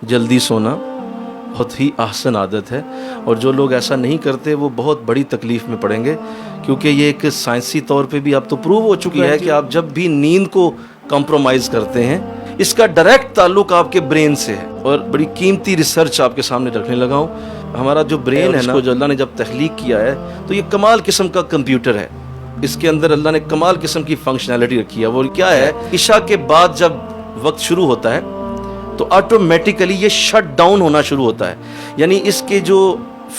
جلدی سونا بہت ہی احسن عادت ہے، اور جو لوگ ایسا نہیں کرتے وہ بہت بڑی تکلیف میں پڑیں گے، کیونکہ یہ ایک سائنسی طور پہ بھی اب تو پروو ہو چکی ہے کہ آپ جب بھی نیند کو کمپرومائز کرتے ہیں اس کا ڈائریکٹ تعلق آپ کے برین سے ہے۔ اور بڑی قیمتی ریسرچ آپ کے سامنے رکھنے لگا ہوں۔ ہمارا جو برین ہے نا، جو اللہ نے جب تخلیق کیا ہے تو یہ کمال قسم کا کمپیوٹر ہے، اس کے اندر اللہ نے کمال قسم کی فنکشنالٹی رکھی ہے۔ وہ کیا ہے، عشاء کے بعد جب وقت شروع ہوتا ہے تو آٹومیٹیکلی یہ شٹ ڈاؤن ہونا شروع ہوتا ہے، یعنی اس کے جو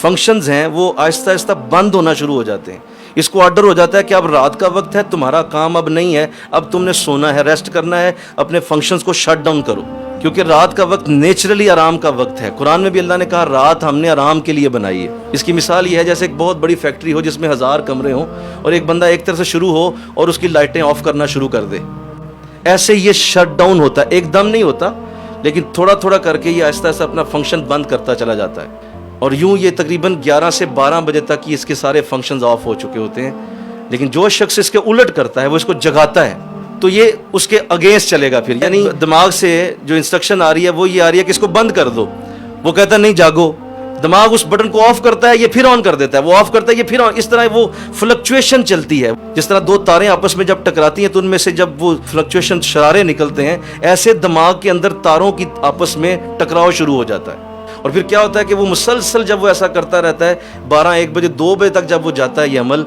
فنکشنز ہیں وہ آہستہ آہستہ بند ہونا شروع ہو جاتے ہیں۔ اس کو آرڈر ہو جاتا ہے کہ اب رات کا وقت ہے، تمہارا کام اب نہیں ہے، اب تم نے سونا ہے، ریسٹ کرنا ہے، اپنے فنکشنز کو شٹ ڈاؤن کرو، کیونکہ رات کا وقت نیچرلی آرام کا وقت ہے۔ قرآن میں بھی اللہ نے کہا رات ہم نے آرام کے لیے بنائی ہے۔ اس کی مثال یہ ہے جیسے ایک بہت بڑی فیکٹری ہو جس میں 1000 کمرے ہوں، اور ایک بندہ ایک طرف سے شروع ہو اور اس کی لائٹیں آف کرنا شروع کر دے، ایسے یہ شٹ ڈاؤن ہوتا ہے، ایک دم نہیں ہوتا لیکن تھوڑا تھوڑا کر کے یہ آہستہ آہستہ اپنا فنکشن بند کرتا چلا جاتا ہے، اور یوں یہ تقریباً 11 سے 12 بجے تک یہ اس کے سارے فنکشنز آف ہو چکے ہوتے ہیں۔ لیکن جو شخص اس کے الٹ کرتا ہے، وہ اس کو جگاتا ہے، تو یہ اس کے اگینسٹ چلے گا۔ پھر یعنی دماغ سے جو انسٹرکشن آ رہی ہے وہ یہ آ رہی ہے کہ اس کو بند کر دو، وہ کہتا ہے نہیں جاگو، دماغ اس بٹن کو آف کرتا ہے، یہ پھر آن کر دیتا ہے، وہ آف کرتا ہے، یہ پھر آن، اس طرح وہ فلکچویشن چلتی ہے۔ جس طرح دو تاریں آپس میں جب ٹکراتی ہیں تو ان میں سے جب وہ فلکچویشن شرارے نکلتے ہیں، ایسے دماغ کے اندر تاروں کی آپس میں ٹکراؤ شروع ہو جاتا ہے۔ اور پھر کیا ہوتا ہے کہ وہ مسلسل جب وہ ایسا کرتا رہتا ہے، 12 1 بجے 2 بجے تک جب وہ جاتا ہے یہ عمل،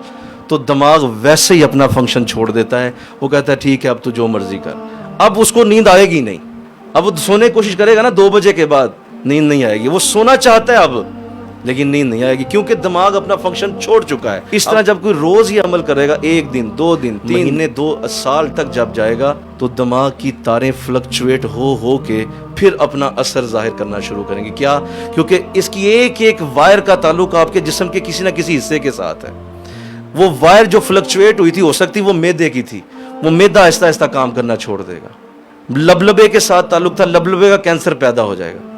تو دماغ ویسے ہی اپنا فنکشن چھوڑ دیتا ہے، وہ کہتا ہے ٹھیک ہے اب تو جو مرضی کر۔ اب اس کو نیند آئے گی نہیں، اب وہ سونے کی کوشش کرے گا نا 2 بجے کے بعد، نیند نہیں آئے گی، وہ سونا چاہتا ہے اب لیکن نیند نہیں آئے گی، کیونکہ دماغ اپنا فنکشن چھوڑ چکا ہے۔ اس طرح جب کوئی روز ہی عمل کرے گا، 1 دن 2 دن 3 مہینے 2 سال تک جب جائے گا، تو دماغ کی تاریں فلکچویٹ ہو کے پھر اپنا اثر ظاہر کرنا شروع کریں گے۔ کیا؟ کیونکہ اس کی ایک ایک وائر کا تعلق آپ کے جسم کے کسی نہ کسی حصے کے ساتھ ہے۔ وہ وائر جو فلکچویٹ ہوئی تھی، ہو سکتی وہ میدے کی تھی، وہ میدا آہستہ آہستہ کام کرنا چھوڑ دے گا۔ لبلبے کے ساتھ تعلق تھا، لبلبے کا کینسر پیدا ہو جائے گا۔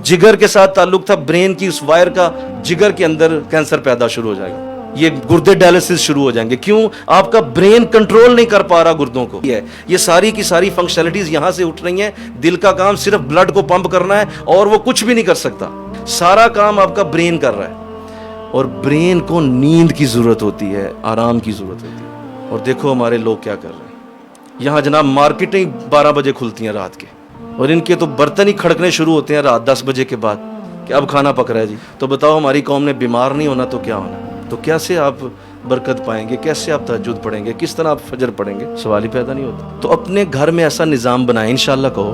جگر کے ساتھ تعلق تھا، برین کی اس وائر کا جگر کے اندر کینسر پیدا شروع ہو جائے گا۔ یہ گردے ڈائلسس شروع ہو جائیں گے۔ کیوں؟ آپ کا برین کنٹرول نہیں کر پا رہا گردوں کو۔ یہ ساری کی ساری فنکشنلٹیز یہاں سے اٹھ رہی ہیں۔ دل کا کام صرف بلڈ کو پمپ کرنا ہے اور وہ کچھ بھی نہیں کر سکتا، سارا کام آپ کا برین کر رہا ہے، اور برین کو نیند کی ضرورت ہوتی ہے، آرام کی ضرورت ہوتی ہے۔ اور دیکھو ہمارے لوگ کیا کر رہے ہیں، یہاں جناب مارکیٹیں 12 بجے کھلتی ہیں رات کے، اور ان کے تو برتن ہی کھڑکنے شروع ہوتے ہیں رات 10 بجے کے بعد کہ اب کھانا پک رہا ہے جی۔ تو بتاؤ ہماری قوم نے بیمار نہیں ہونا تو کیا ہونا؟ تو کیسے آپ برکت پائیں گے؟ کیسے آپ تہجد پڑھیں گے؟ کس طرح آپ فجر پڑھیں گے؟ سوال ہی پیدا نہیں ہوتا۔ تو اپنے گھر میں ایسا نظام بنائیں، انشاءاللہ کہو